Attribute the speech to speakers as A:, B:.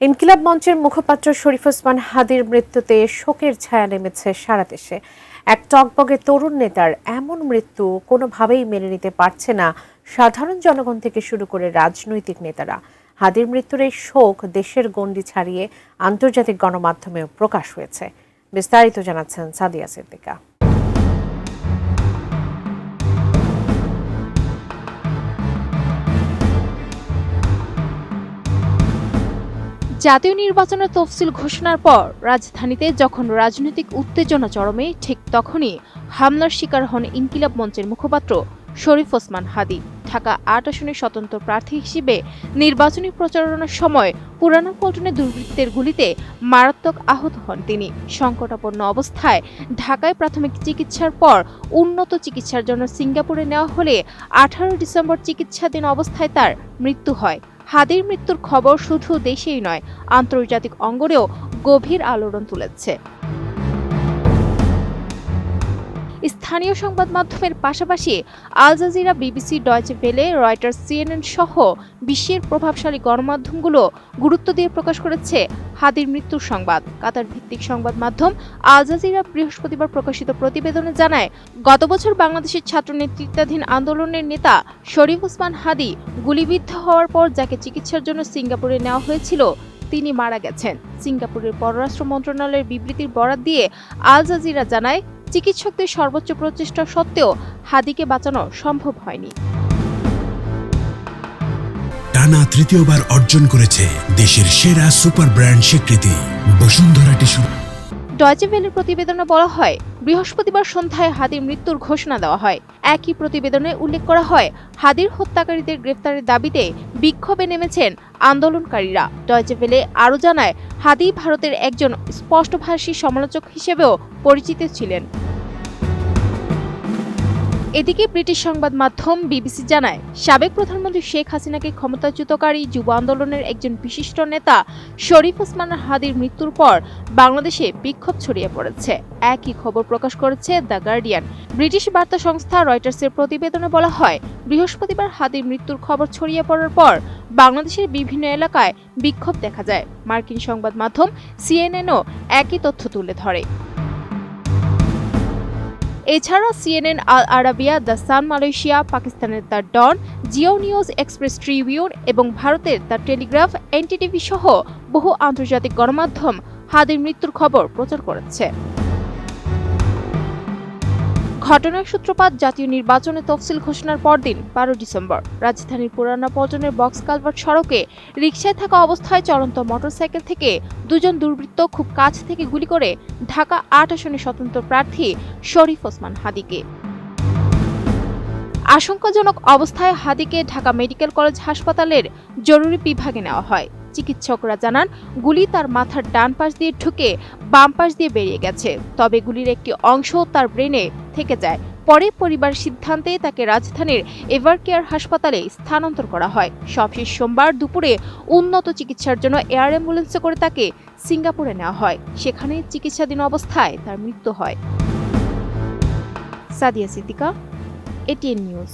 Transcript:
A: ইনকিলাব মঞ্চের মুখপাত্র শরীফ ওসমান হাদীর মৃত্যুতে শোকের ছায়া নেমেছে সারা দেশে। এক টগবগে তরুণ নেতার এমন মৃত্যু কোনোভাবেই মেনে নিতে পারছে না সাধারণ জনগণ থেকে শুরু করে রাজনৈতিক নেতারা। হাদীর মৃত্যুর এই শোক দেশের গণ্ডি ছাড়িয়ে আন্তর্জাতিক গণমাধ্যমেও প্রকাশ হয়েছে। বিস্তারিত জানাচ্ছেন সাদিয়া সিদ্দিকা।
B: জাতীয় নির্বাচনের তফসিল ঘোষণার পর রাজধানীতে যখন রাজনৈতিক উত্তেজনা চরমে, ঠিক তখনই হামলার শিকার হন ইনকিলাব মঞ্চের মুখপাত্র শরীফ ওসমান হাদী। ঢাকা ৮ আসনের স্বতন্ত্র প্রার্থী হিসেবে নির্বাচনী প্রচারণার সময় পুরানা পল্টনে দুর্বৃত্তের গুলিতে মারাত্মক আহত হন তিনি। সংকটাপন্ন অবস্থায় ঢাকায় প্রাথমিক চিকিৎসার পর উন্নত চিকিৎসার জন্য সিঙ্গাপুরে নেওয়া হলে ১৮ ডিসেম্বর চিকিৎসাধীন অবস্থায় তার মৃত্যু হয়। হাদীর মৃত্যুর খবর শুধু দেশেই নয়, আন্তর্জাতিক অঙ্গনেও গভীর আলোড়ন তুলেছে। স্থানীয় সংবাদ মাধ্যমের পাশাপাশি Al Jazeera, BBC, Deutsche Welle, Reuters, CNN সহ বিশ্বের প্রভাবশালী গণমাধ্যমগুলো গুরুত্ব দিয়ে প্রকাশ করেছে হাদীর মৃত্যুর সংবাদ। কাতার ভিত্তিক সংবাদ মাধ্যম আল জাজিরা বৃহস্পতিবার প্রকাশিত প্রতিবেদনে জানায়, গত বছর বাংলাদেশের ছাত্র নেতৃত্বাধীন আন্দোলনের নেতা শরীফ ওসমান হাদী গুলিবিদ্ধ হওয়ার পর যাকে চিকিৎসার জন্য সিঙ্গাপুরে নেওয়া হয়েছিল তিনি মারা গেছেন। সিঙ্গাপুরের পররাষ্ট্র মন্ত্রণালয়ের বিবৃতির বরাত দিয়ে আল জাজিরা জানায়, চিকিৎসকদের সর্বোচ্চ প্রচেষ্টা সত্ত্বেও হাদীকে বাঁচানো সম্ভব হয়নি।
C: টানা তৃতীয়বার অর্জন করেছে দেশের সেরা সুপার ব্র্যান্ড স্বীকৃতি বসুন্ধরা টিস্যু।
B: ডয়চে ভেলের প্রতিবেদনে বলা হয়, বৃহস্পতিবার সন্ধ্যায় হাদীর মৃত্যুর ঘোষণা দেওয়া হয়। একই প্রতিবেদনে উল্লেখ করা হয়, হাদীর হত্যাকারীদের গ্রেফতারের দাবিতে বিক্ষোভে নেমেছেন আন্দোলনকারীরা। ডয়চে ভেলে আরও জানায়, হাদী ভারতের একজন স্পষ্টভাষী সমালোচক হিসেবেও পরিচিত ছিলেন। এদিকে ব্রিটিশ সংবাদ মাধ্যম বিবিসি জানায়, সাবেক প্রধানমন্ত্রী শেখ হাসিনাকে ক্ষমতাচ্যুতকারী যুব আন্দোলনের একজন বিশিষ্ট নেতা শরীফ ওসমান হাদীর মৃত্যুর পর বাংলাদেশে বিক্ষোভ ছড়িয়ে পড়েছে। একই খবর প্রকাশ করেছে দ্য গার্ডিয়ান। ব্রিটিশ বার্তা সংস্থা রয়টার্সের প্রতিবেদনে বলা হয়, বৃহস্পতিবার হাদীর মৃত্যুর খবর ছড়িয়ে পড়ার পর বাংলাদেশের বিভিন্ন এলাকায় বিক্ষোভ দেখা যায়। মার্কিন সংবাদ মাধ্যম সিএনএনও একই তথ্য তুলে ধরে। এছাড়া CNN, Al Arabiya, the Sun Malaysia, পাকিস্তানের the Dawn, Geo News, Express Tribune এবং ভারতের দ্য টেলিগ্রাফ, এনটিটিভি সহ বহু আন্তর্জাতিক গণমাধ্যম হাদীর মৃত্যুর খবর প্রচার করেছে। ঘটনার সূত্রপাত জাতীয় নির্বাচনের তফসিল ঘোষণার পরদিন ১২ ডিসেম্বর। রাজধানীর পুরানা পল্টনের বক্স কালভার্ট সড়কে রিকশায় থাকা অবস্থায় চলন্ত মোটরসাইকেল থেকে দুজন দুর্বৃত্ত খুব কাছ থেকে গুলি করে ঢাকা ৮ আসনের স্বতন্ত্র প্রার্থী শরীফ ওসমান হাদীকে। আশঙ্কাজনক অবস্থায় হাদীকে ঢাকা মেডিকেল কলেজ হাসপাতালের জরুরি বিভাগে নেওয়া হয়। চিকিৎসকরা জানান, গুলি তার মাথার ডান পাশ দিয়ে ঢুকে বাম পাশ দিয়ে বেরিয়ে গেছে, তবে গুলির একটি অংশ তার ব্রেনে থেকে যায়। পরে পরিবারের সিদ্ধান্তে তাকে রাজধানীর এভারকেয়ার হাসপাতালে স্থানান্তর করা হয়। সবশেষ সোমবার দুপুরে উন্নত চিকিৎসার জন্য এয়ার অ্যাম্বুলেন্সে করে তাকে সিঙ্গাপুরে নেওয়া হয়। সেখানে চিকিৎসাধীন অবস্থায় তার মৃত্যু হয়। Sadia Siddika, ATN news.